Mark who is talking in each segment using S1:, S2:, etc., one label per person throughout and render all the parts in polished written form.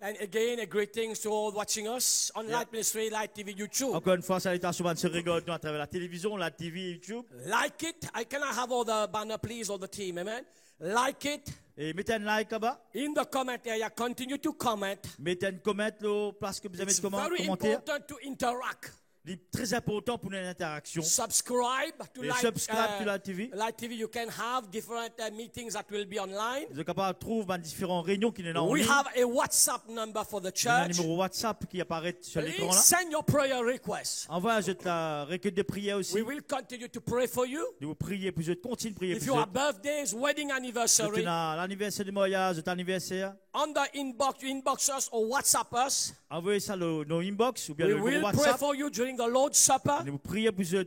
S1: And again, a greetings to all watching us on Light Ministry, Light TV, YouTube.
S2: Encore une fois, salutations à ceux qui regardent à travers la télévision, la TV, YouTube.
S1: Like it. Can I have all the banner, please, all the team, amen? Like it.
S2: Et mettez un like là-bas.
S1: In the comment area, continue to comment.
S2: Mettez un comment là, place que vous avez
S1: It's
S2: de
S1: very
S2: commentaire.
S1: important to interact.
S2: C'est très important pour une interaction.
S1: Subscribe to
S2: Et subscribe to Light TV.
S1: Light TV. You can have different meetings that will be online.
S2: Vous êtes capable de trouver différentes réunions qui sont en
S1: We
S2: ligne.
S1: have a WhatsApp number for the
S2: Il y a un
S1: church.
S2: numéro WhatsApp qui apparaît sur l'écran
S1: Please
S2: là.
S1: send your prayer requests.
S2: Envoie la requête de prière aussi.
S1: We will continue to pray for you.
S2: De vous prier pour eux, continuez de prier
S1: If
S2: pour
S1: you
S2: eux.
S1: have birthdays, wedding anniversary,
S2: L'anniversaire de mariage, votre anniversaire.
S1: on the inbox, you inbox us or WhatsApp us.
S2: Envoyez ça dans nos inbox ou bien
S1: We
S2: le
S1: will pray
S2: WhatsApp.
S1: for you during the Lord's Supper
S2: Nous vous prions pour eux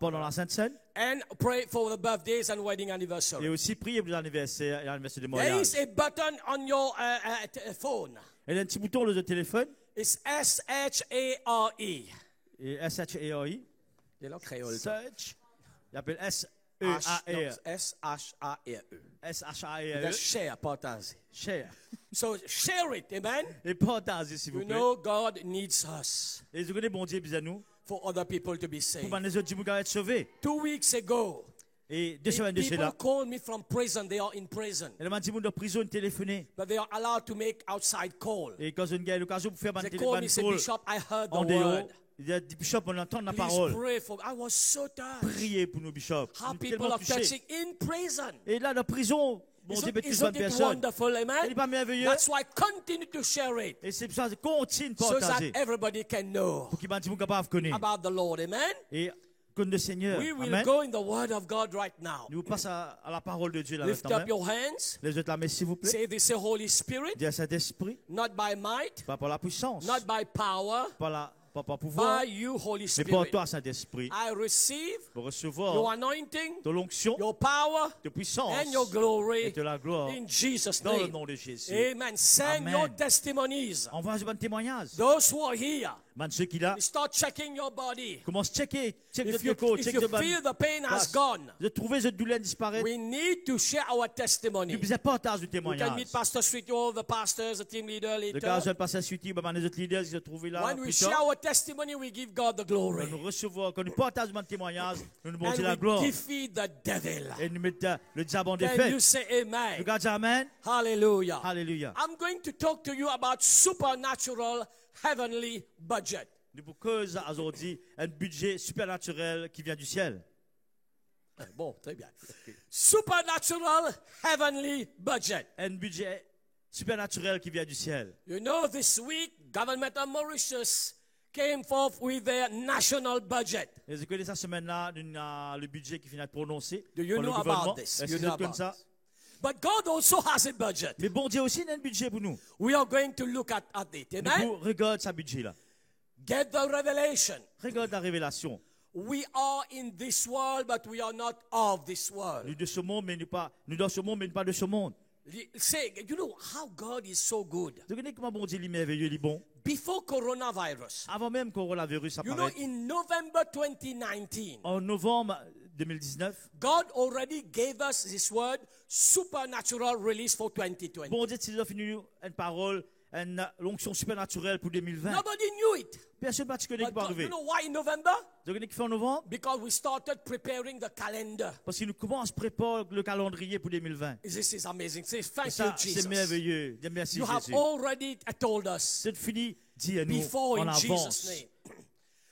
S2: pendant la Sainte Seine.
S1: and pray for the birthdays and wedding
S2: Et
S1: anniversary.
S2: aussi prier pour l'anniversaire et l'anniversaire de
S1: There
S2: mariage.
S1: is a button on your phone.
S2: Il y a un petit bouton sur le téléphone.
S1: It's SHARE.
S2: Et S-H-A-R-I.
S1: You know, créole.
S2: Search. Il appelle S-E-A-R.
S1: S-H-A-R-E.
S2: S-H-A-R-E.
S1: Just share, partage.
S2: Share.
S1: So share it, amen.
S2: Et partagez s'il vous
S1: You
S2: plaît.
S1: know God needs us
S2: Et vous connaissez bon Dieu besoin de nous.
S1: for other people to be
S2: Pour
S1: saved.
S2: que les autres gens être sauvés.
S1: 2 weeks ago,
S2: Et 2 semaines de
S1: people
S2: cela.
S1: called me from prison. They are in prison.
S2: Et les gens de prison téléphoné.
S1: But they are allowed to make outside call.
S2: Et quand ils ont l'occasion pour faire un
S1: They called me and said,
S2: téléphone
S1: Bishop, I heard the
S2: en dehors,
S1: word.
S2: il y a des bishops, on entend la
S1: Please
S2: parole.
S1: pray for me. I was so touched.
S2: Priez pour nous, bishops.
S1: How
S2: Nous
S1: people
S2: tellement
S1: are
S2: touchés.
S1: touching in prison.
S2: Et là, la prison, bon Dieu peut toucher
S1: Isn't
S2: bonne
S1: it
S2: personne.
S1: wonderful,
S2: Il n'est
S1: amen?
S2: pas merveilleux.
S1: That's why continue to share it
S2: Et c'est pour ça que continue de
S1: so that
S2: partager.
S1: everybody can know
S2: Pour qu'ils soient capables de connaître.
S1: about the Lord, amen?
S2: Et comme le Seigneur.
S1: We will
S2: Amen.
S1: go in the word of God right now.
S2: Nous passons à la parole de Dieu là
S1: Lift
S2: maintenant.
S1: up your hands.
S2: Les autres la main, s'il vous plaît.
S1: Say this, Holy Spirit,
S2: Dis à Saint-Esprit,
S1: not by might,
S2: pas par la puissance,
S1: not by power,
S2: pas par pouvoir,
S1: by you, Holy
S2: mais par
S1: Spirit.
S2: toi, Saint-Esprit,
S1: I receive
S2: pour
S1: your
S2: recevoir
S1: anointing,
S2: de l'onction,
S1: your power,
S2: de puissance
S1: and your glory
S2: et de la gloire
S1: in Jesus'
S2: dans le
S1: name.
S2: nom de Jésus.
S1: Amen. Send
S2: Amen.
S1: your testimonies.
S2: Envoie un témoignage.
S1: Those who are here,
S2: Man, ceux qui là,
S1: start checking your body.
S2: commence à checker, check
S1: If
S2: de
S1: you,
S2: corps,
S1: if
S2: check
S1: you
S2: de ban.
S1: feel the pain has gone,
S2: De trouver cette douleur disparaître.
S1: we need to share our testimony.
S2: Nous besoin partage du
S1: You can
S2: témoignage.
S1: meet Pastor Street, all the pastors, the team leader
S2: Le cas, je
S1: later.
S2: passe à suite, les autres leaders qui se trouvent là.
S1: When we
S2: plus
S1: share
S2: tard.
S1: our testimony, we give God the
S2: Quand
S1: glory.
S2: nous recevons, quand nous partageons notre témoignage, nous nous montrons la
S1: And we
S2: gloire.
S1: defeat the devil.
S2: Et nous mettons le diable en
S1: Can
S2: défaite.
S1: you say
S2: Nous
S1: amen?
S2: gardons Amen.
S1: Hallelujah.
S2: Alléluia.
S1: I'm going to talk to you about supernatural heavenly budget.
S2: Nous vous causons aujourd'hui un budget supernaturel qui vient du ciel.
S1: Bon, très bien. Supernatural heavenly budget.
S2: Un budget supernaturel qui vient du ciel.
S1: You know, this week, government of Mauritius came forth with their national budget.
S2: Et vous connaissez cette semaine-là, le budget qui vient de prononcer
S1: Do you
S2: par le
S1: know
S2: gouvernement.
S1: about this?
S2: Est-ce
S1: You
S2: que
S1: know
S2: vous comme
S1: about
S2: ça?
S1: this. But God also has a budget.
S2: Mais bon Dieu aussi a un budget pour nous.
S1: We are going to look at it.
S2: Nous
S1: Amen?
S2: regarde sa budget là.
S1: Get the revelation.
S2: Regarde la révélation.
S1: We are in this world, but we are not of this world.
S2: Nous de ce monde, mais nous dans ce monde, mais pas de ce monde.
S1: Say, you know how God is so good.
S2: Vous connaissez comment bon Dieu est merveilleux, il est bon.
S1: Before coronavirus,
S2: Avant même que le coronavirus
S1: you know,
S2: apparaisse,
S1: in November 2019,
S2: en novembre 2019,
S1: God already gave us this word, supernatural release for 2020.
S2: bon Dieu a fini une parole, une onction supernaturelle pour 2020.
S1: Nobody knew it.
S2: Personne ne connaît qui
S1: But
S2: va
S1: God,
S2: arriver.
S1: you know why in November?
S2: Vous connaissez qui fait en novembre?
S1: Because we started preparing the calendar.
S2: Parce que nous commençons à préparer le calendrier pour 2020.
S1: This is amazing. Say,
S2: Et
S1: thank you,
S2: ça, c'est
S1: Jesus.
S2: merveilleux. Dis merci
S1: You have
S2: Jésus.
S1: already told us
S2: C'est fini, dis à nous
S1: before
S2: en
S1: in Jesus'
S2: avance.
S1: name.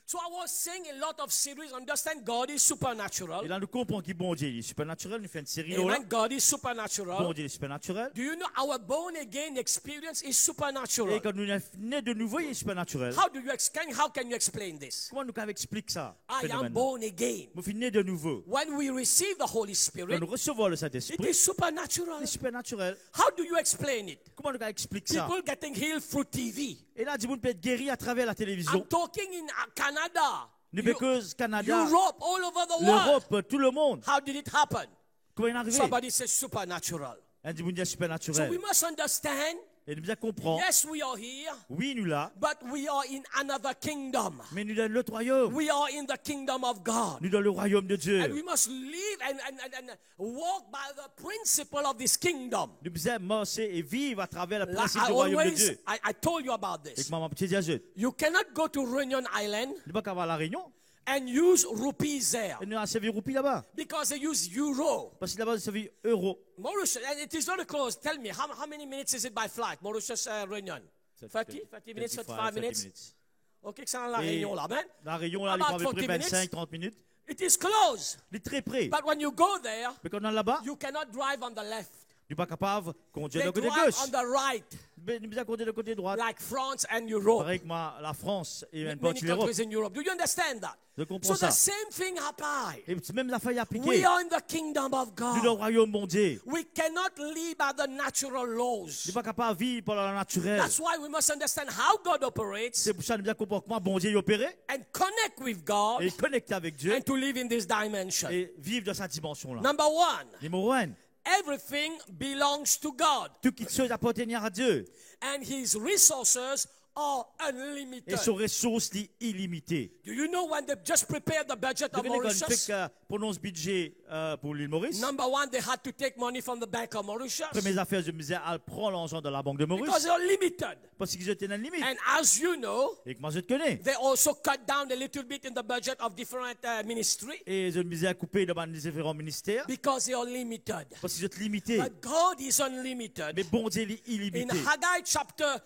S1: So I was saying a lot of series. Understand God is supernatural.
S2: Et là, nous comprenons que bon Dieu est supernaturel. Nous faisons une série là.
S1: Amen. God is
S2: Bon
S1: supernatural.
S2: Dieu est supernaturel.
S1: Do you know our born again experience is supernatural?
S2: Et quand nous sommes nés de nouveau, il est supernaturel.
S1: How can you explain this?
S2: Comment nous pouvons expliquer ça?
S1: I am
S2: phénomène-là?
S1: born again.
S2: Nous sommes nés de nouveau.
S1: When we receive the Holy
S2: Quand
S1: Spirit,
S2: nous recevons le
S1: it
S2: Saint-Esprit,
S1: is supernatural.
S2: c'est supernaturel.
S1: How do you explain it?
S2: Comment nous pouvons expliquer ça?
S1: People getting healed through TV.
S2: Et là, du monde peut être guéri à travers la télévision.
S1: I'm talking in Canada,
S2: Nous because Canada,
S1: Europe, all over the world.
S2: l'Europe, tout le monde.
S1: How did it happen?
S2: Comment il est arrivé?
S1: Somebody says supernatural.
S2: Un du monde est
S1: So
S2: supernaturel.
S1: we must understand
S2: Et nous bien comprendre.
S1: Yes, we are here,
S2: Oui, nous là.
S1: but we are in another kingdom.
S2: Mais nous dans l'autre royaume.
S1: We are in the kingdom of God.
S2: Nous dans le royaume de
S1: And
S2: Dieu.
S1: we must live and walk by the principle of this kingdom.
S2: Nous devons marcher et vivre à travers le
S1: Like
S2: principe
S1: I
S2: du royaume de
S1: always,
S2: Dieu.
S1: I told you about
S2: Et
S1: this.
S2: que maman petit diajet.
S1: You cannot go to Réunion Island
S2: Nous pas qu'à avoir la réunion.
S1: and use rupees there
S2: Et nous avons servi roupies là-bas.
S1: because they use euro.
S2: Parce que là-bas, nous avons servi euro.
S1: Mauritius, and it is very close. Tell me, how many minutes is it by flight? Mauritius, Réunion? 30 minutes, 35 minutes? Ok, c'est dans la
S2: Et
S1: Réunion là, man.
S2: la réunion, là, elle
S1: About
S2: prend à peu près
S1: 40 minutes.
S2: 25-30 minutes.
S1: It is close.
S2: Il est très près.
S1: But when you go there,
S2: Mais quand on est là-bas,
S1: you cannot drive on the left.
S2: nous ne sommes pas capables de conduire
S1: They
S2: le côté
S1: drive
S2: gauche.
S1: on the right,
S2: Mais nous devons conduire le côté droit.
S1: like France and Europe.
S2: Pareil que la France et une
S1: Many
S2: partie de l'Europe.
S1: countries in Europe. Do you understand that?
S2: Je comprends
S1: So
S2: ça.
S1: the same thing applies.
S2: Et même la faille
S1: We
S2: appliquée.
S1: are in the kingdom of
S2: Nous dans le
S1: God.
S2: royaume bon Dieu.
S1: We cannot live by the natural
S2: Nous ne
S1: laws.
S2: sommes pas capables de vivre par la naturelle.
S1: That's why we must understand how God operates
S2: C'est pour ça que nous devons comprendre comment bon Dieu est opéré
S1: and connect with God
S2: et connecter avec Dieu
S1: and to live in this dimension.
S2: et vivre dans cette dimension-là.
S1: Number one,
S2: Numéro 1.
S1: everything belongs to God
S2: Toute chose appartient à Dieu.
S1: and His resources are
S2: Et
S1: unlimited.
S2: ses ressources sont illimitées.
S1: Do you know when they just prepared the budget
S2: Vous
S1: of
S2: savez, quand on fait
S1: Mauritius?
S2: pour ce budget pour l'île Maurice,
S1: Number one, they had to take money from the Bank of Mauritius
S2: premières affaires, je me disais, elle prend l'argent de la banque de
S1: because
S2: Maurice
S1: they are limited.
S2: parce qu'ils étaient dans la limite.
S1: And as you know,
S2: Et que moi, je te connais.
S1: they also cut down a little bit in the budget of different ministry
S2: Et je me disais à couper dans les différents ministères
S1: because they are limited.
S2: parce qu'ils étaient limités.
S1: But God is unlimited.
S2: Mais bon Dieu est
S1: In
S2: illimité.
S1: Haggai chapter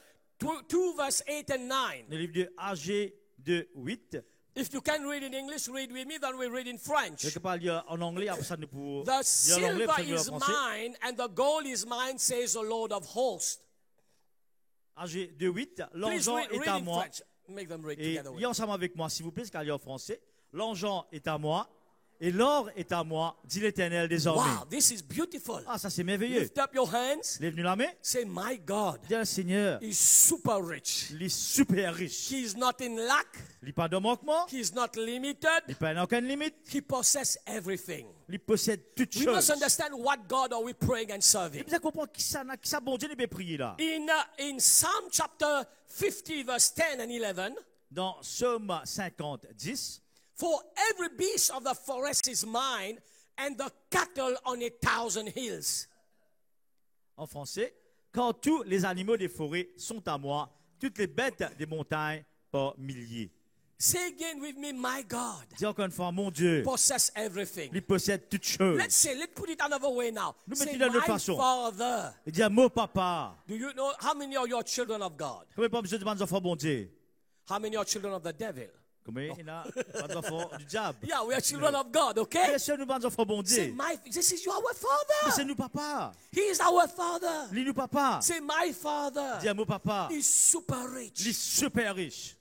S1: 2 verse 8 and 9.
S2: Le livre de AG 2, 8.
S1: If you can read in English, read with me, then we read in French.
S2: Je ne peux pas lire en anglais, après ça, nous pouvons
S1: The
S2: lire en anglais,
S1: silver
S2: après ça, nous lire en
S1: is
S2: français.
S1: mine and the gold is mine, says the Lord of hosts.
S2: AG 2, 8.
S1: Please
S2: L'argent
S1: read,
S2: est
S1: read
S2: à
S1: in
S2: moi.
S1: French. Make them read
S2: Et
S1: together.
S2: lis ensemble avec moi, s'il vous plaît, car il est en français. L'argent est à moi et l'or est à moi, dit l'Éternel désormais.
S1: Wow, this is beautiful.
S2: Ah, ça c'est merveilleux.
S1: Lift up your hands.
S2: Lève nous la main.
S1: Say, my God
S2: Dis, Seigneur,
S1: is super rich.
S2: il est super riche.
S1: He is not in lack.
S2: Il n'est pas de manquement.
S1: He is not limited.
S2: Il n'a pas aucune limite.
S1: He possesses everything.
S2: Il possède toutes
S1: We must
S2: choses.
S1: understand what God are we praying and serving.
S2: Vous comprendre qui ça bon Dieu n'est pas prié là.
S1: In Psalm chapter 50 verse 10 and 11,
S2: Dans Psaume 50, 10.
S1: for every beast of the forest is mine and the cattle on 1,000 hills.
S2: En français, quand tous les animaux des forêts sont à moi, toutes les bêtes des montagnes par milliers.
S1: Say again with me, my God
S2: Dis encore une fois, mon Dieu,
S1: possess everything.
S2: il possède toutes choses.
S1: Let's put it another way now.
S2: Nous
S1: Say,
S2: mettons d'une autre
S1: my
S2: façon.
S1: Father.
S2: Il dit un mot papa.
S1: Do you know how many are your children of God?
S2: Combien pas besoin de demander aux enfants, bon Dieu?
S1: How many are children of the devil?
S2: Combien il y en a pas d'enfants du diable?
S1: Yeah, we are children of God, okay?
S2: Bien sûr, nous demandons aux enfants, bon
S1: Say,
S2: Dieu.
S1: this is our
S2: Mais
S1: Father.
S2: c'est nous papa.
S1: He is our Father.
S2: Lis-nous papa.
S1: Say, my Father
S2: Dis un mot papa.
S1: is super
S2: Il est
S1: rich.
S2: super riche.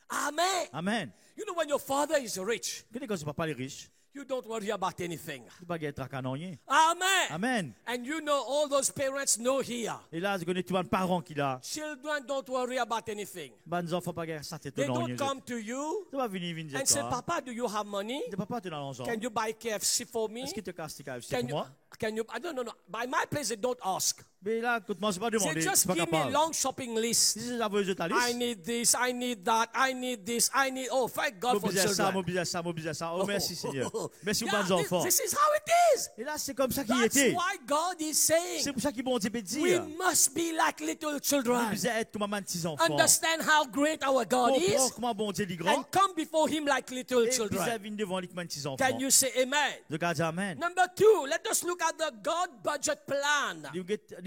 S1: Amen.
S2: Amen.
S1: You know, when your father is rich,
S2: Quand ton papa est riche,
S1: you don't worry about anything.
S2: tu ne vas pas être rien.
S1: Amen.
S2: Amen.
S1: And you know, all those parents know here.
S2: Et là, je connais tous les parents qu'il a.
S1: Children don't worry about anything.
S2: Ben, nos enfants pas guère ça tête
S1: They
S2: non.
S1: don't come to you
S2: Tu vas venir dire
S1: and say,
S2: toi.
S1: Papa, do you have money?
S2: De papa tu as l'argent.
S1: Can you buy KFC for me?
S2: Est-ce que tu casses tes KFC
S1: Can
S2: pour
S1: you,
S2: moi?
S1: I don't know. By my place, they don't ask.
S2: Mais là, écoute-moi, c'est pas
S1: They
S2: demander.
S1: just
S2: C'est pas
S1: give me a
S2: capable.
S1: long shopping list.
S2: Si c'est envoyé ta
S1: I
S2: liste,
S1: need this, I need that, I need this, I need. Oh, thank God for
S2: mobiliser ça,
S1: children.
S2: mobiliser ça, mobiliser ça. Oh, merci Seigneur. Merci aux
S1: Yeah,
S2: bonnes enfants.
S1: this is how it is.
S2: Et là, c'est comme ça qu'il
S1: That's
S2: était.
S1: why God is saying
S2: C'est pour ça qu'ils vont dire,
S1: we
S2: dire.
S1: must be like little children.
S2: Vous êtes comme un petit enfant.
S1: Understand how great our God
S2: Comprends
S1: is
S2: comment bon Dieu est grand.
S1: and come before Him like little
S2: Et vous
S1: children.
S2: venir devant lui comme un petit enfant.
S1: Can you say amen?
S2: Je garde amen.
S1: Number 2, let us look at the God budget plan.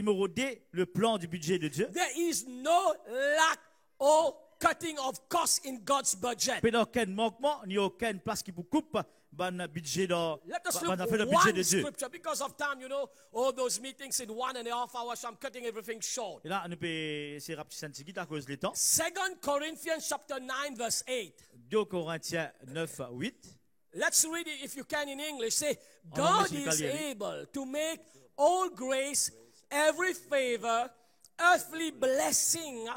S2: Numéro D, le plan du budget de Dieu.
S1: There is no lack or cutting of costs in God's budget.
S2: Il n'y a aucun manquement, ni aucune place qui vous coupe le budget dans
S1: Let us
S2: le
S1: look
S2: budget
S1: one
S2: de Dieu.
S1: scripture because of time, you know, all those meetings in 1.5 hours, so I'm cutting everything short.
S2: Et là, nous pouvons essayer de à cause du temps.
S1: 2 Corinthians chapter 9 verse 8.
S2: 2 Corinthiens 9, 8.
S1: Let's read it if you can in English. Say,
S2: En
S1: God
S2: anglais,
S1: is
S2: c'est italien.
S1: able to make all grace, every favor, earthly blessing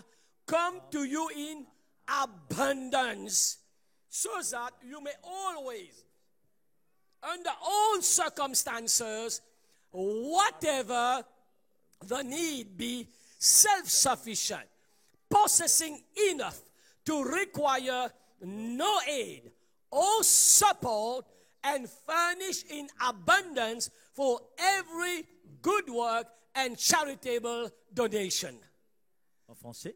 S1: come to you in abundance, so that you may always, under all circumstances, whatever the need be, self-sufficient, possessing enough to require no aid or support, and furnish in abundance for every good work and charitable donation.
S2: En français.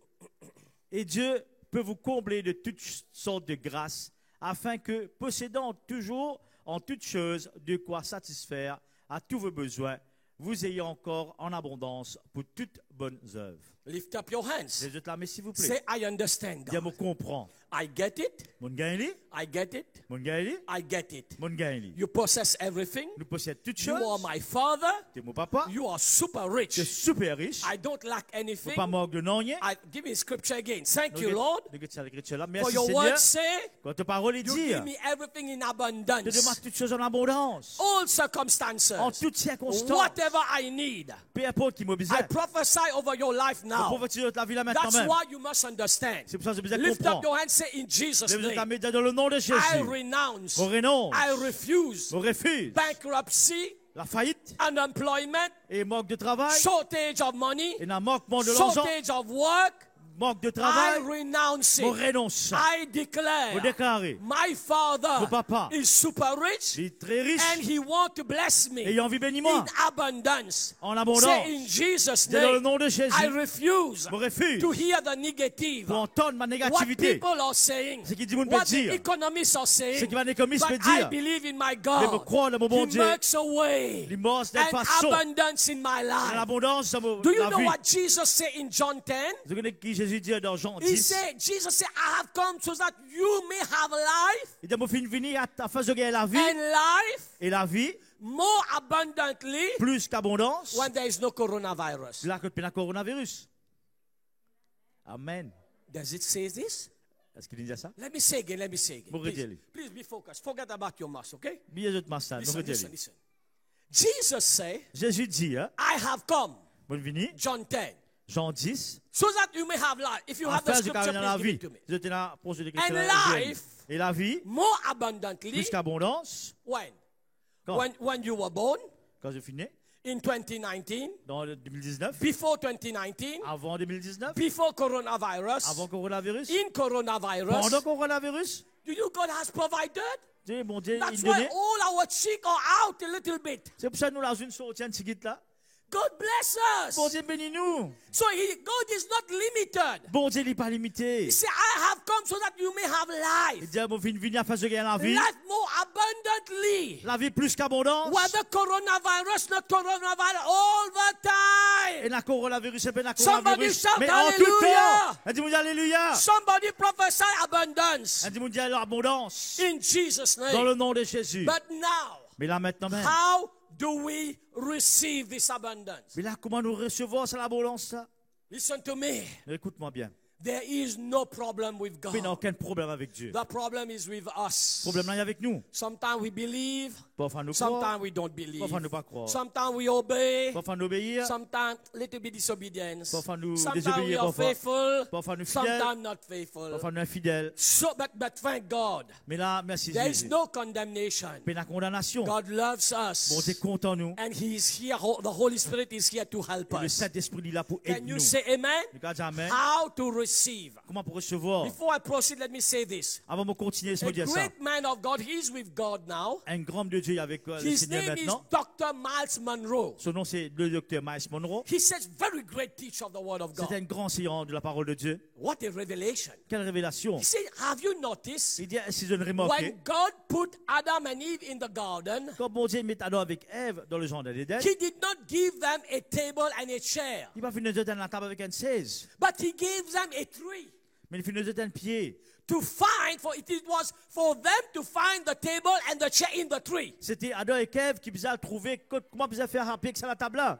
S2: Et Dieu peut vous combler de toutes sortes de grâces, afin que, possédant toujours en toutes choses de quoi satisfaire à tous vos besoins, vous ayez encore en abondance pour toutes bonnes œuvres.
S1: Lift up your hands.
S2: Levez la main, s'il vous
S1: Say,
S2: plaît.
S1: I understand,
S2: Dis,
S1: God.
S2: je comprends.
S1: I get it.
S2: Mon gain-li,
S1: I get it.
S2: mon gain-li,
S1: I get it.
S2: mon gain-li.
S1: You possess everything.
S2: Nous possédons toutes
S1: You are
S2: choses.
S1: my father.
S2: Tu es mon papa.
S1: You are super
S2: Tu es
S1: rich.
S2: super riche.
S1: I don't lack
S2: Tu
S1: anything.
S2: n'es pas manque de non rien.
S1: Give me scripture again. Thank you, Lord. For
S2: Merci
S1: your
S2: Seigneur.
S1: word say,
S2: Quand ta parole est
S1: you
S2: dit,
S1: give me everything in
S2: te
S1: abundance.
S2: demande toutes choses en abondance.
S1: All circumstances.
S2: En toutes circonstances.
S1: Whatever I need.
S2: Peu importe qui m'a besoin.
S1: I prophesy over your life
S2: Je
S1: now.
S2: prophétise de ta vie là maintenant
S1: That's
S2: même.
S1: why you must understand.
S2: C'est pour ça que j'ai besoin de
S1: Lift up
S2: comprendre.
S1: your hand, say in Jesus'
S2: Lève ta
S1: name.
S2: main dans le nom de
S1: I
S2: Jésus.
S1: renounce.
S2: On renonce.
S1: I refuse
S2: On refuse.
S1: bankruptcy,
S2: La faillite
S1: unemployment,
S2: et manque de travail.
S1: shortage of money,
S2: Et un manquement de l'argent.
S1: shortage of work.
S2: Manque de
S1: I
S2: travail.
S1: renounce
S2: On
S1: it.
S2: renonce.
S1: I
S2: Vous
S1: declare
S2: déclarez.
S1: my father
S2: Mon papa.
S1: is super rich
S2: Il est très riche.
S1: and he wants to bless me
S2: Et il a envie de bénir moi.
S1: in abundance.
S2: En abondance.
S1: Say in Jesus'
S2: C'est dans le
S1: name,
S2: nom de Jésus.
S1: I refuse
S2: Je refuse.
S1: to hear the negative.
S2: Pour entendre ma
S1: What
S2: négativité.
S1: people are saying,
S2: Ce que dit mon
S1: what the
S2: dire.
S1: economists are
S2: Ce
S1: saying,
S2: que mon économiste
S1: but
S2: peut
S1: I
S2: dire.
S1: believe in my
S2: Mais
S1: God.
S2: me croire dans mon bon
S1: He
S2: Dieu.
S1: makes a way
S2: Il montre de
S1: and
S2: façon.
S1: abundance in my
S2: Dans
S1: life.
S2: l'abondance dans
S1: Do you
S2: la
S1: know
S2: vie.
S1: what Jesus said in John 10?
S2: Vous connaissez qui Jésus dit dans Jean
S1: He
S2: 10.
S1: said, Jesus said, I have come so that you may have life
S2: Il dit, mon fils venir afin de gagner la vie.
S1: and life
S2: Et la vie,
S1: more abundantly
S2: plus qu'abondance.
S1: when there is no coronavirus.
S2: Là que le coronavirus. Amen.
S1: Does it say this?
S2: Est-ce qu'il dit ça?
S1: Let me say again, let me say again.
S2: Bon,
S1: Please,
S2: redis-le.
S1: please be focused. Forget about your mask, okay?
S2: Bien d'autres masses.
S1: Listen, listen, listen. Jesus said,
S2: Jésus dit, hein,
S1: I have come,
S2: bon venir,
S1: John 10,
S2: Jean 10,
S1: so that you may have life. If you have the
S2: afin de
S1: scripture,
S2: gagner la
S1: please give
S2: vie.
S1: it to me.
S2: Je te la pose de
S1: And life,
S2: Et la vie,
S1: more abundantly,
S2: plus qu'abondance.
S1: when?
S2: Quand?
S1: When you were born,
S2: Quand je finis,
S1: in 2019,
S2: dans le 2019,
S1: before 2019,
S2: avant 2019,
S1: before coronavirus,
S2: avant coronavirus,
S1: in coronavirus,
S2: pendant coronavirus,
S1: do you God has provided?
S2: Dieu, mon Dieu,
S1: That's
S2: il
S1: why
S2: donnait.
S1: all our cheek are out a little bit.
S2: C'est pour ça que nous l'avons une sortie un petit guide là.
S1: God bless
S2: Bon
S1: us.
S2: Dieu, bénis-nous.
S1: So God is not limited.
S2: Bon Dieu, il n'est pas limité.
S1: He said, I have come so that you may have
S2: Il
S1: life.
S2: dit, mon fils venir afin de gagner la vie.
S1: Life more abundantly.
S2: La vie plus qu'abondance.
S1: Whether coronavirus, not coronavirus, all the time.
S2: Et la coronavirus, c'est pas la
S1: Somebody
S2: coronavirus.
S1: shout
S2: Mais en tout
S1: hallelujah.
S2: temps. Elle dit, mon Dieu, alléluia.
S1: Somebody prophesy abundance
S2: Elle dit, mon Dieu, l'abondance.
S1: in Jesus'
S2: Dans
S1: name.
S2: le nom de Jésus.
S1: But now,
S2: Mais là, maintenant même.
S1: how do we receive this abundance?
S2: Mais là, comment nous recevons cette abondance là?
S1: Listen to me.
S2: Écoute-moi bien.
S1: There is no problem with
S2: Il n'y a
S1: God.
S2: aucun problème avec Dieu.
S1: The problem is with us.
S2: Le problème là, il est avec nous.
S1: Sometimes we believe,
S2: Parfois nous croire.
S1: sometimes we don't believe.
S2: Parfois nous pas croire.
S1: Sometimes we obey,
S2: Parfois nous obéir.
S1: sometimes little bit disobedience.
S2: Parfois nous
S1: Sometimes we
S2: désobéir,
S1: are
S2: parfois.
S1: faithful,
S2: Parfois nous fidèles.
S1: sometimes not faithful.
S2: Parfois nous infidèles.
S1: So, but thank God,
S2: Mais là, merci
S1: there is
S2: Jésus.
S1: no condemnation.
S2: Mais la condamnation.
S1: God loves
S2: Bon, t'es
S1: us,
S2: content nous.
S1: and He is here. The Holy Spirit is here to help
S2: Et le
S1: us.
S2: Saint-Esprit il est là pour aider
S1: Can you
S2: nous.
S1: say Amen?
S2: Regarde, amen.
S1: How to receive?
S2: Comment pour recevoir?
S1: Before I proceed, let me say this.
S2: Avant de continuer, je
S1: A
S2: me dire ça.
S1: great man of God, he's with God now.
S2: Un grand homme de Dieu avec le
S1: His
S2: Seigneur
S1: name is
S2: maintenant.
S1: Dr. Miles Monroe.
S2: Son nom c'est le docteur Miles Monroe.
S1: He says, very great teacher of the Word of
S2: C'est
S1: God.
S2: un grand enseignant de la parole de Dieu.
S1: What a revelation.
S2: Quelle révélation.
S1: He said, have you noticed
S2: Il dit, si je ne remarque,
S1: when God put Adam and Eve in the garden,
S2: quand bon Dieu met Adam avec Ève dans le jardin d'Éden,
S1: He did not give them a table and a chair,
S2: il va finir de la table avec un 16.
S1: but He gave them a tree
S2: Mais il finit de un pied.
S1: to find, for it was for them to find the table and the chair in the tree.
S2: C'était Adam et Ève qui pouvaient trouver comment ils pouvaient faire rappeler que c'est la table là.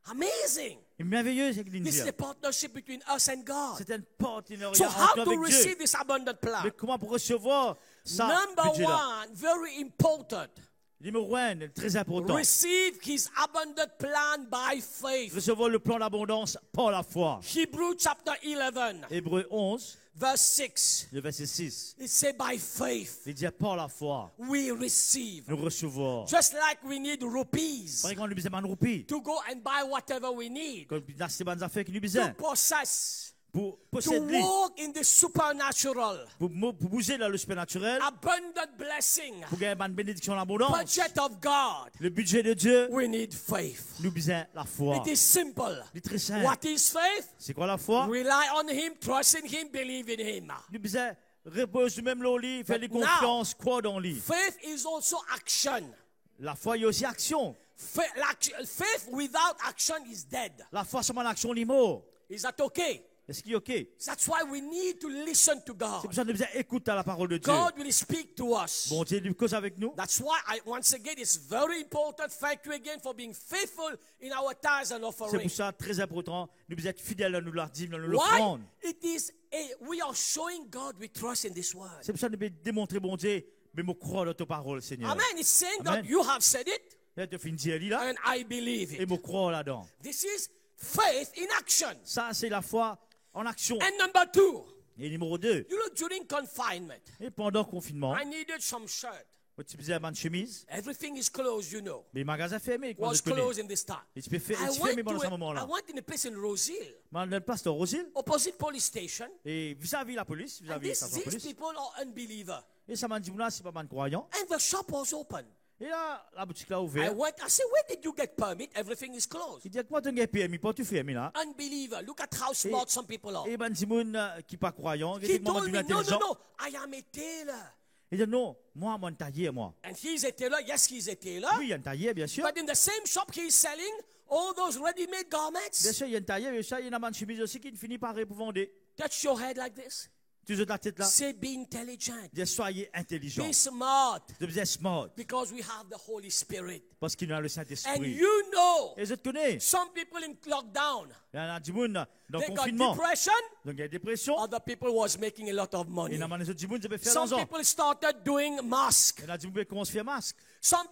S1: Amazing.
S2: C'est merveilleux, c'est
S1: This is a partnership between us and God.
S2: c'est un partenariat
S1: So how
S2: entre
S1: to
S2: avec Dieu.
S1: receive this abundant plan?
S2: Mais comment pour recevoir ça,
S1: Number
S2: budget là?
S1: one, very important.
S2: Numéro 1, très important.
S1: Receive his abundant plan by faith.
S2: Recevoir le plan d'abondance par la foi.
S1: Hebrew chapter 11,
S2: Hébreux 11,
S1: verse 6.
S2: le verset 6.
S1: It says by faith
S2: Il dit par la foi,
S1: we receive.
S2: nous recevons.
S1: Just like we need rupees
S2: Par exemple, nous besoin de roupies.
S1: to go and buy whatever we need.
S2: Comme dans ces bonnes affaires que nous
S1: To
S2: besoin.
S1: possess.
S2: Pour
S1: To
S2: posséder,
S1: walk in the supernatural.
S2: pour bouger dans le supernatural,
S1: Abundant blessing.
S2: pour gagner une bénédiction en abondance.
S1: Budget of God.
S2: Le budget de Dieu,
S1: We need faith.
S2: nous besoin la foi.
S1: It is simple.
S2: C'est très simple.
S1: What is faith?
S2: C'est quoi la foi?
S1: Rely on Him, trust in Him, believe in Him.
S2: Nous besoin repose même au lit, faire
S1: But
S2: des confiances, croire dans le lit.
S1: Faith is also action.
S2: La foi, il y a aussi action.
S1: Faith without action is dead.
S2: La foi, c'est mon action, les mots.
S1: Is that okay?
S2: Est-ce qu'il est OK?
S1: That's why we need to listen to
S2: C'est
S1: God.
S2: pour ça que nous besoin écouter la parole de Dieu.
S1: God will speak to us.
S2: Bon Dieu, il cause avec nous.
S1: That's why once again, it's very important. Thank you again for being faithful in our tithes and
S2: C'est
S1: offering.
S2: pour ça très important. Nous besoin être fidèles à nous leur dire, à nous
S1: Why?
S2: l'offrande.
S1: It is we are showing God we trust in this word.
S2: C'est pour ça que nous devons démontrer, bon Dieu, mais nous croire dans ta parole, Seigneur.
S1: Amen. It's saying
S2: Amen.
S1: that you have said it
S2: Là, tu finis de dire là,
S1: and I believe
S2: et
S1: it.
S2: nous croire là-dedans.
S1: This is faith in action.
S2: Ça, c'est la foi en action.
S1: And number 2,
S2: Et numéro 2,
S1: you know, during confinement,
S2: et pendant le confinement,
S1: I needed some shirt.
S2: tu faisais une chemise,
S1: Everything is closed, you know.
S2: mais les magasins fermés, quand
S1: Was
S2: je connais.
S1: closed in this time.
S2: Et tu peux faire,
S1: I
S2: tu fermes
S1: went,
S2: pendant ce
S1: I
S2: moment-là.
S1: went in a place in Rosehill,
S2: Dans le place de Rosil,
S1: opposite police station.
S2: et vis-à-vis la police,
S1: And
S2: vis-à-vis la station de
S1: these
S2: police,
S1: people are unbelievers.
S2: et ça m'a dit, là, c'est pas mal croyant.
S1: And the shop was open.
S2: Et là, la boutique là
S1: I
S2: ouverte.
S1: went, I said, where did you get permit? Everything is closed.
S2: Il dit, quoi, tu as un PMI, pas tu fermes là.
S1: Unbeliever. Look at how smart some people are.
S2: Et ben, si moun qui pas croyant,
S1: He
S2: qui est
S1: told me, no,
S2: intelligent.
S1: no, I am a tailor.
S2: Il dit, non, moi, un tailleur, moi.
S1: And he's a tailor. Yes, he's a tailor.
S2: Oui, il y a un tailleur, bien sûr.
S1: But in the same shop, he's selling all those ready-made
S2: Bien
S1: garments.
S2: sûr, il y a un tailleur, mais ça, il y a une chemise aussi qui finit par pour vendre.
S1: Touch your head like this.
S2: Tu as la tête là.
S1: Say, be intelligent.
S2: Dis, soyez intelligent.
S1: Be smart.
S2: Vous êtes smart.
S1: Because we have the Holy Spirit.
S2: Parce qu'il a le
S1: And
S2: Saint-Esprit.
S1: you know,
S2: Et je te connais.
S1: some people in lockdown,
S2: Il y en a du monde dans le
S1: they got
S2: confinement.
S1: depression.
S2: Donc il y a dépression.
S1: Other people was making a lot of
S2: Et
S1: money.
S2: il y en a des autres qui veulent faire
S1: Some
S2: l'argent.
S1: people started doing masks.
S2: Il y en a des gens qui commencent à faire masque.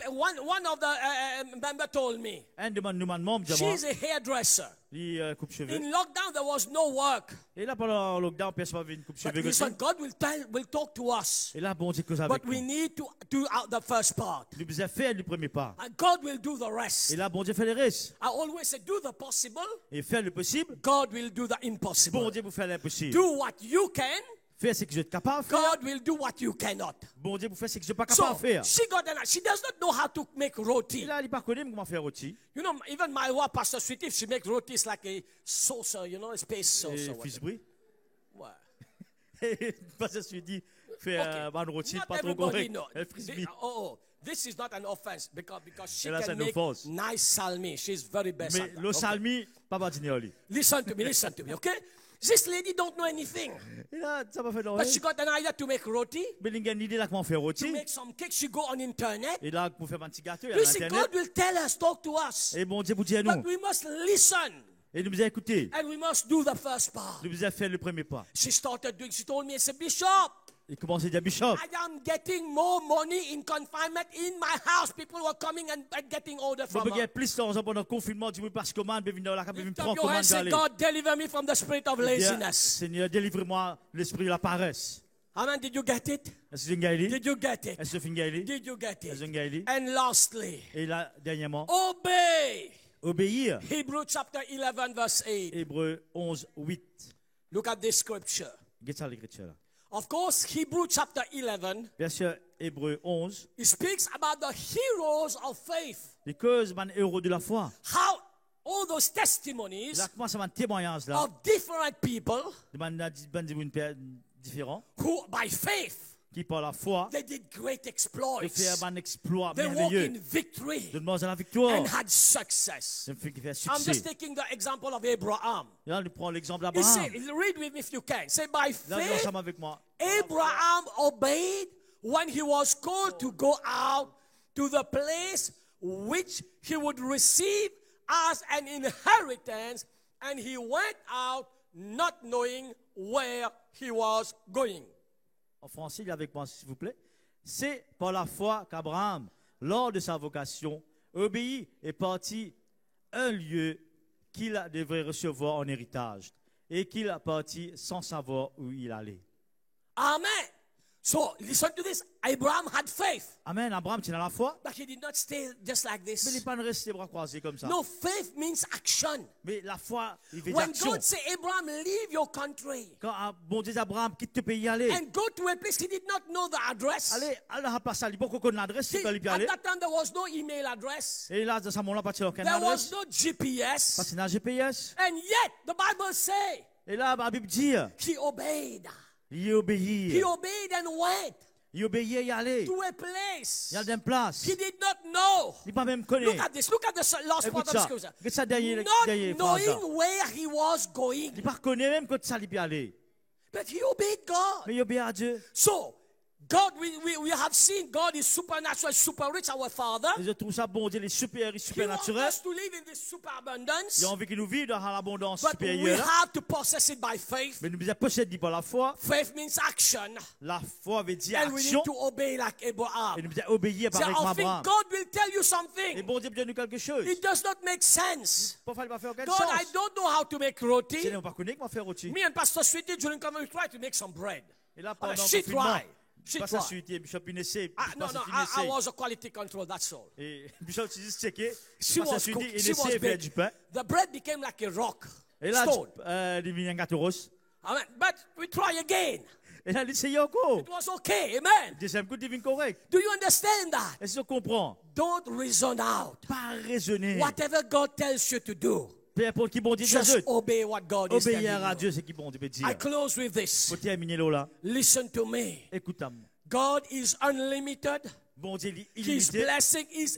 S1: One of the member told me,
S2: Un de nos membres,
S1: she's a hairdresser.
S2: il coupe cheveux.
S1: In lockdown, there was no work.
S2: Et là, pendant le lockdown, personne n'avait une coupe
S1: But
S2: cheveux.
S1: listen, God will talk to us.
S2: Et là, bon Dieu, cause avec
S1: But we
S2: nous.
S1: need to do out the first part.
S2: Nous devons faire le premier pas.
S1: And God will do the rest.
S2: Et là, bon Dieu fait le reste.
S1: I always say, do the possible.
S2: Et faire le possible.
S1: God will do the impossible.
S2: Bon Dieu vous fait l'impossible.
S1: Do what you can.
S2: Faire ce que je suis capable de faire.
S1: God will do what you cannot.
S2: Bon Dieu vous fait ce que je ne suis pas
S1: So
S2: capable de faire.
S1: she does not know how to make
S2: Et
S1: roti.
S2: là, il n'est pas connu comment faire rôti.
S1: You know, even my wife, Pastor Sweetie, if she makes roti, it's like a saucer, you know, a space saucer.
S2: Et fils bruit.
S1: What?
S2: Et parce que je suis dit, faire un rôti,
S1: Not
S2: pas trop
S1: everybody
S2: correct.
S1: knows.
S2: Un frisbee.
S1: This is not an offense because she
S2: Et là, c'est
S1: can
S2: une
S1: make
S2: offense.
S1: nice salmi. She's very best
S2: Mais
S1: at that.
S2: le
S1: Okay.
S2: salmi, pas pas dîner oli.
S1: Listen to me, okay? This lady don't know anything.
S2: Et là, ça m'a fait
S1: But
S2: l'oreille.
S1: she got an idea to make roti,
S2: Mais il y a une idée là comment faire
S1: to
S2: rôti.
S1: make some cake. She go on internet.
S2: Et là, pour faire un petit gâteau, il y a
S1: You see,
S2: l'internet.
S1: God will tell us, talk to us.
S2: Et bon Dieu vous dit à
S1: But
S2: nous.
S1: we must listen.
S2: Et nous vous écouter.
S1: And we must do the first part.
S2: Nous vous avez fait le premier pas.
S1: She started doing, she told me, I said, Bishop,
S2: Il commençait à dire, Bishop,
S1: I am getting more money in confinement in my house. People were coming and getting order
S2: vous
S1: from
S2: avez
S1: her.
S2: plus d'argent pendant le confinement, tu veux parce que commande, vous venez là, vous
S1: Lift
S2: prendre
S1: up your hands,
S2: commande
S1: say,
S2: d'aller.
S1: God, deliver me from the spirit of laziness.
S2: Seigneur, délivre-moi l'esprit de la paresse.
S1: Amen. Did you get it?
S2: Est-ce que c'est une gaïli?
S1: Did you get it?
S2: Est-ce que c'est une gaïli?
S1: Did you get
S2: Est-ce que c'est
S1: it?
S2: une gaïli?
S1: And lastly,
S2: Et là, dernièrement,
S1: obey.
S2: obéir.
S1: Hebrew chapter 11, verse 8.
S2: Hébreux 11, 8.
S1: Look at this scripture.
S2: Regarde ça l'écriture là.
S1: Of course, Hebrew chapter 11,
S2: Bien sûr, Hébreux 11.
S1: it speaks about the heroes of faith.
S2: Les causes, man, héros de la foi.
S1: How all those testimonies
S2: Là, comment ça va, témoignage là.
S1: of different people
S2: De man différents.
S1: who, by faith,
S2: Qui par la foi,
S1: they did great
S2: ont
S1: exploits.
S2: fait un exploit
S1: They walked
S2: merveilleux.
S1: in victory
S2: De demander la victoire.
S1: and had success.
S2: C'est un film qui fait
S1: I'm just
S2: succès.
S1: taking the example of Abraham.
S2: Et là, nous prenons l'exemple
S1: You
S2: d'Abraham.
S1: see, read with me if you can. Say, by
S2: Là, vous
S1: faith,
S2: ensemble avec moi.
S1: Abraham obeyed when he was called to go out to the place which he would receive as an inheritance, and he went out not knowing where he was going.
S2: En français, il est avec moi, s'il vous plaît. C'est par la foi qu'Abraham, lors de sa vocation, obéit et partit un lieu qu'il devrait recevoir en héritage et qu'il partit sans savoir où il allait.
S1: Amen. So listen to this. Abraham had faith,
S2: Amen. Abraham tient la foi,
S1: but he did not stay just like
S2: mais il n'est
S1: this.
S2: pas resté bras croisés comme ça.
S1: No, faith means action.
S2: Mais la foi, il fait
S1: When
S2: d'action.
S1: God said, Abraham, leave your country
S2: Quand bon Dieu Abraham quitte le pays, allez.
S1: and go to a place he did not know the address.
S2: Allez, à la place, il faut qu'on connaisse l'adresse,
S1: See,
S2: c'est qu'il peut
S1: at
S2: aller.
S1: that time, there was no email address.
S2: Et là, dans ce moment-là, pas de aucune
S1: There was
S2: adresse.
S1: no
S2: Parce
S1: GPS.
S2: qu'il y a un GPS.
S1: And yet, the Bible says
S2: Et là, la Bible dit,
S1: he obeyed.
S2: il obéit.
S1: He obeyed and went
S2: Il obéit et il allait.
S1: to a place
S2: Il y a une place.
S1: he did not know.
S2: Il pas même
S1: Look
S2: connaît.
S1: at this. Look at the last
S2: Écoute
S1: part of
S2: ça.
S1: scripture.
S2: Regarde ça derrière
S1: Not
S2: phrase.
S1: knowing where he was going,
S2: Il pas connaît même quand ça lui peut aller.
S1: but he obeyed God.
S2: Mais il obéit à Dieu.
S1: So, God, we have seen God is supernatural, super rich, our Father.
S2: Et je trouve ça bon Dieu, les super
S1: He
S2: riches,
S1: wants
S2: supernaturels.
S1: us to live in this superabundance,
S2: Il a envie que nous vivions dans l'abondance
S1: but we
S2: supérieure.
S1: have to possess it by faith.
S2: Mais nous devons posséder par la foi.
S1: Faith means action,
S2: La foi veut dire
S1: and we
S2: action.
S1: need to obey like
S2: Et
S1: Abraham.
S2: nous devons obéir
S1: So
S2: par
S1: I think
S2: Abraham.
S1: God will tell you
S2: Et
S1: something.
S2: bon Dieu peut nous quelque chose.
S1: It does not make sense.
S2: Pourquoi il va faire aucun
S1: God, I
S2: sens?
S1: don't know how to make
S2: Si
S1: roti.
S2: on va connaître, on va faire rôti.
S1: Me and Pastor Sweetie during conference, we try to make some bread.
S2: Et là, pendant le
S1: She
S2: confinement,
S1: tried. She
S2: pas ça
S1: tried.
S2: suite, Bishop il essaie.
S1: No, I was a quality control, that's all.
S2: Et Bishop il dit checker.
S1: She
S2: Pas ça
S1: was
S2: suite,
S1: cooked.
S2: il
S1: She was
S2: essaie de faire
S1: baked.
S2: du pain.
S1: The bread became like a rock,
S2: Et là,
S1: stone.
S2: il devient un gâteau rose.
S1: Amen. But we try again.
S2: Et là, il essaye encore.
S1: It was okay. Amen.
S2: Deuxième coup, il devient correct.
S1: Do you understand that?
S2: Est-ce que tu comprends?
S1: Don't reason out.
S2: Pas raisonner.
S1: Whatever God tells you to do,
S2: Peu importe qui bon Dieu
S1: just
S2: dit.
S1: obey what God is telling
S2: Obéir à
S1: you.
S2: Dieu, c'est qui bon Dieu veut dire.
S1: I close with this.
S2: Faut terminer là.
S1: Listen to me.
S2: Écoute-moi.
S1: God is unlimited.
S2: Bon Dieu
S1: His
S2: illimité.
S1: blessing is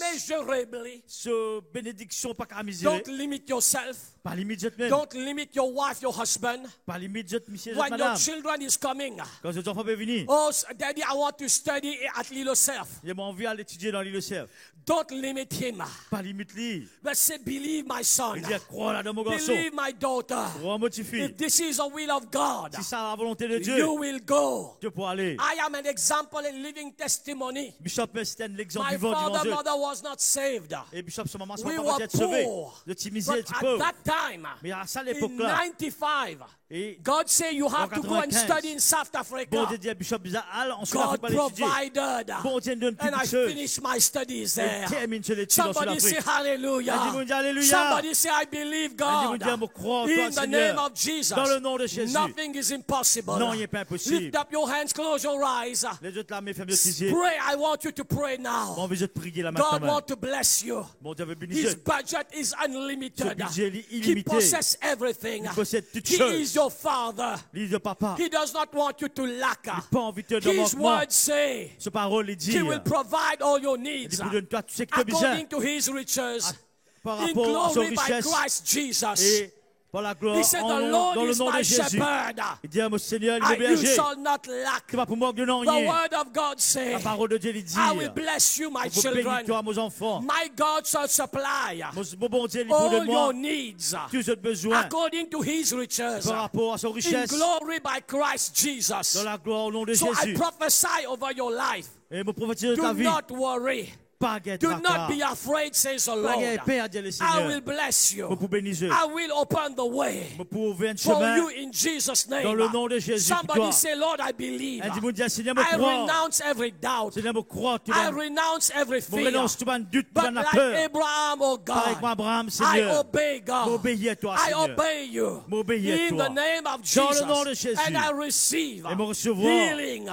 S1: immeasurably.
S2: Ce bénédiction pas qu'à miser.
S1: Don't limit yourself.
S2: Pas limite je même.
S1: Don't limit your wife, your husband.
S2: Pas limite je monsieur
S1: When your
S2: madame.
S1: children is coming.
S2: Quand les enfants peuvent venir.
S1: Oh, Daddy, I want to study at Lilo Self.
S2: J'ai envie d'aller étudier dans l'île Cerf.
S1: Don't limit him.
S2: Pas limite lui.
S1: But say, believe my son.
S2: Il dit crois là dans mon garçon.
S1: Believe my daughter.
S2: Crois moi tu fille.
S1: If this is the will of God,
S2: Si c'est la volonté de Dieu,
S1: you will go.
S2: Dieu pour aller.
S1: I am an example, a living testimony.
S2: Bishop c'est l'exemple
S1: My
S2: vivant
S1: father,
S2: devant Dieu.
S1: mother was not saved.
S2: Et Bishop son maman
S1: We
S2: soit
S1: were
S2: pas être sauvé.
S1: poor.
S2: De timiser
S1: But
S2: petit
S1: at
S2: pauvre.
S1: that time,
S2: Mais à ça
S1: in
S2: l'époque-là,
S1: 95,
S2: et
S1: God said you have to go and
S2: 95.
S1: study in South
S2: bon
S1: Africa.
S2: Dieu dit à Bishop Bizarre, allez en
S1: God
S2: Sud-Afrique pour l'étudier.
S1: provided.
S2: Bon Dieu donne
S1: And I
S2: quelque chose.
S1: finished my studies
S2: Et
S1: there.
S2: termine sur l'étude en
S1: Somebody say
S2: Sud-Afrique.
S1: hallelujah.
S2: Alléluia.
S1: Somebody say I believe God.
S2: Dis-moi, me croire en toi,
S1: In the
S2: Seigneur.
S1: name of Jesus.
S2: Dans le nom de Jésus.
S1: Nothing is impossible.
S2: Non, il n'est pas impossible.
S1: Lift up your hands, close your eyes.
S2: Les autres là, mes femmes de tiser.
S1: Pray. I want you to pray now.
S2: On veut juste prier la
S1: God
S2: maintenant.
S1: wants to bless you.
S2: Bon Dieu veut bénir
S1: His
S2: Dieu.
S1: budget is
S2: Son
S1: unlimited.
S2: budget est
S1: He
S2: illimité.
S1: possesses everything.
S2: Il possède toutes
S1: He
S2: choses.
S1: is your father.
S2: L'île de papa.
S1: He does not want you to lack.
S2: Il n'a pas envie de te donner
S1: His
S2: manquement.
S1: word say
S2: Ce parole est dit.
S1: He will provide all your
S2: Il
S1: needs
S2: vous donne toi tout ce que tu as besoin.
S1: according to His riches
S2: Par
S1: in
S2: rapport à son
S1: glory by
S2: richesse.
S1: Christ Jesus.
S2: Et par la gloire
S1: He said,
S2: dans
S1: the
S2: le
S1: Lord
S2: nom
S1: is
S2: de
S1: my
S2: Jésus.
S1: shepherd.
S2: Il dit à mon Seigneur, il est
S1: You
S2: berger.
S1: shall not lack.
S2: C'est pas pour moi que non
S1: The
S2: rien.
S1: word of God says,
S2: La parole de Dieu lui dit.
S1: I will bless you, my
S2: Vous bénis
S1: children.
S2: toi, mes enfants.
S1: My God shall supply
S2: Mon bon Dieu, il pour
S1: all
S2: de moi
S1: your needs
S2: tous vos besoins
S1: according to His riches
S2: par rapport à son
S1: in
S2: richesse
S1: glory by Christ Jesus.
S2: dans la gloire au nom de
S1: So I
S2: Jésus.
S1: prophesy over your life.
S2: Et me prophétise de
S1: Do
S2: ta vie.
S1: not worry.
S2: Pas guette
S1: Do
S2: la
S1: not be afraid, says the
S2: Pas
S1: Lord.
S2: guette paix, dit le
S1: I
S2: Seigneur.
S1: will bless you.
S2: Me pour bénir Dieu.
S1: I will open the way
S2: Me pour ouvrir un
S1: for
S2: chemin.
S1: you in Jesus' name.
S2: Dans le nom de Jésus,
S1: Somebody
S2: toi.
S1: say, Lord, I believe.
S2: Et dis-moi, Seigneur, me
S1: I
S2: crois.
S1: renounce every doubt.
S2: Seigneur, me crois. Tu
S1: I
S2: vas
S1: renounce every
S2: me
S1: fear.
S2: renonce, tu vas me doute, tu
S1: But
S2: vas me
S1: like
S2: peur.
S1: Abraham, oh
S2: Avec
S1: God,
S2: Abraham,
S1: I
S2: Seigneur.
S1: obey God.
S2: M'obéis à toi,
S1: I
S2: Seigneur.
S1: obey you.
S2: M'obéis à
S1: In
S2: toi.
S1: the name of
S2: Dans le
S1: Jesus.
S2: nom de Jésus.
S1: And I receive
S2: Et me recevoir.
S1: healing,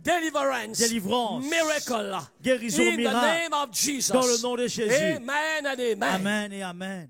S1: deliverance,
S2: Délivrance.
S1: miracle.
S2: Guérison,
S1: In the
S2: miracle.
S1: name of Jesus.
S2: Dans le nom de Jésus.
S1: Amen and amen.
S2: Amen et Amen.